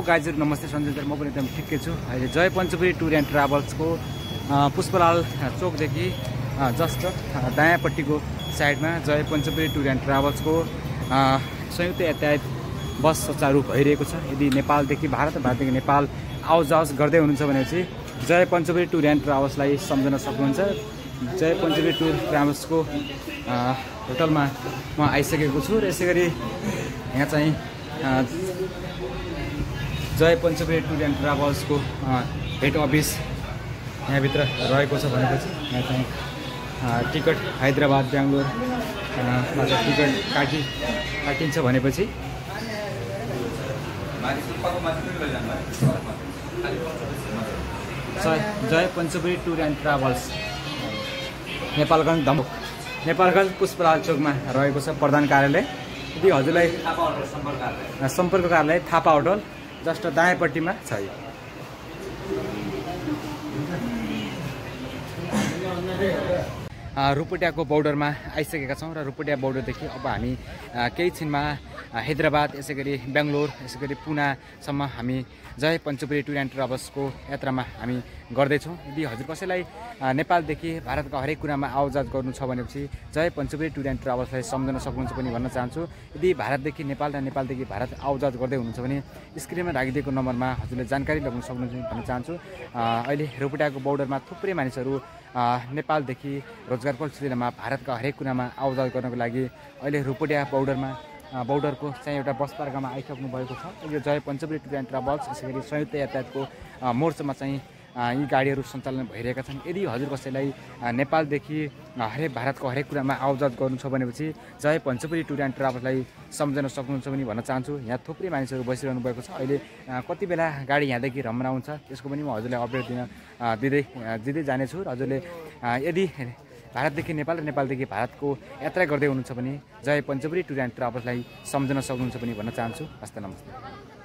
गाइजहरु नमस्ते सञ्जय म पनि एकदम ठिकै छु। अहिले जय Panchpuri tour and ट्राभल्सको Pushpalal चोकदेखि just दायाँपट्टिको साइडमा जय पञ्चपुरी टुर एन्ड ट्राभल्सको संयुक्त यातायात बस सुचारू भइरहेको छ। यदि नेपालदेखि भारतदेखि नेपाल आउजाउ गर्दै हुनुहुन्छ भनेपछि जय पञ्चपुरी टुर एन्ड ट्राभल्सलाई सम्झन सक्नुहुन्छ। जय पञ्चपुरी टुर ट्राभल्सको होटलमा म आइसकेको छु र यसैगरी यहाँ चाहिँ जय Panchpuri tour and ट्राभल्सको head office यहाँभित्र रहेको छ भनेपछि यहाँ चाहिँ टिकट हैदराबाद बेङ्गलोरमा टिकट काटिन्छ भनेपछि Jai Panchpuri tour and travels Nepalgunj Pushpalal चोकमा रहेको छ प्रधान कार्यालय। यदि हजुरलाई सम्पर्क कार्यालय थापा होटल जस्ट दायाँपट्टिमा छ। रुपटियाको बोर्डरमा आइसकेका छौँ र रुपटिया बोर्डरदेखि अब हामी केही छिनमा हैदराबाद यसैगरी बेङ्गलोर यसैगरी पुनासम्म हामी जय पञ्चपुरी टुर एन्ड ट्राभल्सको यात्रामा हामी गर्दैछौँ। यदि हजुर कसैलाई नेपालदेखि भारतका हरेक कुरामा आउजाउ गर्नु छ भनेपछि जय पञ्चपुरी टुर एन्ड ट्राभल्सलाई सम्झन सक्नुहुन्छ पनि भन्न चाहन्छु। यदि भारतदेखि नेपाल र नेपालदेखि भारत आउजाउ गर्दै हुनुहुन्छ भने स्क्रिनमा राखिदिएको नम्बरमा हजुरले जानकारी लगाउन सक्नुहुन्छ भन्न चाहन्छु। अहिले रुपटियाको बोर्डरमा थुप्रै मानिसहरू नेपालदेखि रोजगारको सिलसिलामा भारतका हरेक कुरामा आउजाउ गर्नको लागि अहिले रुपटिया बोर्डरको चाहिँ एउटा बस पार्कमा आइसक्नु भएको छ। यो जय पञ्चपुरी टुर एन्ड ट्राभल्स यसैगरी संयुक्त यातायातको मोर्चामा चाहिँ यी गाडीहरू सञ्चालन भइरहेका छन्। यदि हजुर कसैलाई नेपालदेखि भारतको हरेक कुरामा आउजाउ गर्नु छ भनेपछि जय पञ्चपुरी टुर एन्ड ट्राभल्सलाई सम्झन सक्नुहुन्छ पनि भन्न चाहन्छु। यहाँ थुप्रै मानिसहरू बसिरहनु भएको छ। अहिले कति बेला गाडी यहाँदेखि रमना हुन्छ त्यसको पनि म हजुरलाई अपडेट दिँदै जानेछु। र हजुरले यदि भारतदेखि नेपाल र नेपालदेखि भारतको यात्रा गर्दै हुनुहुन्छ भने जय पञ्चपुरी टुर एन्ड ट्राभल्सलाई सम्झन सक्नुहुन्छ पनि भन्न चाहन्छु। हस्त नमस्ते।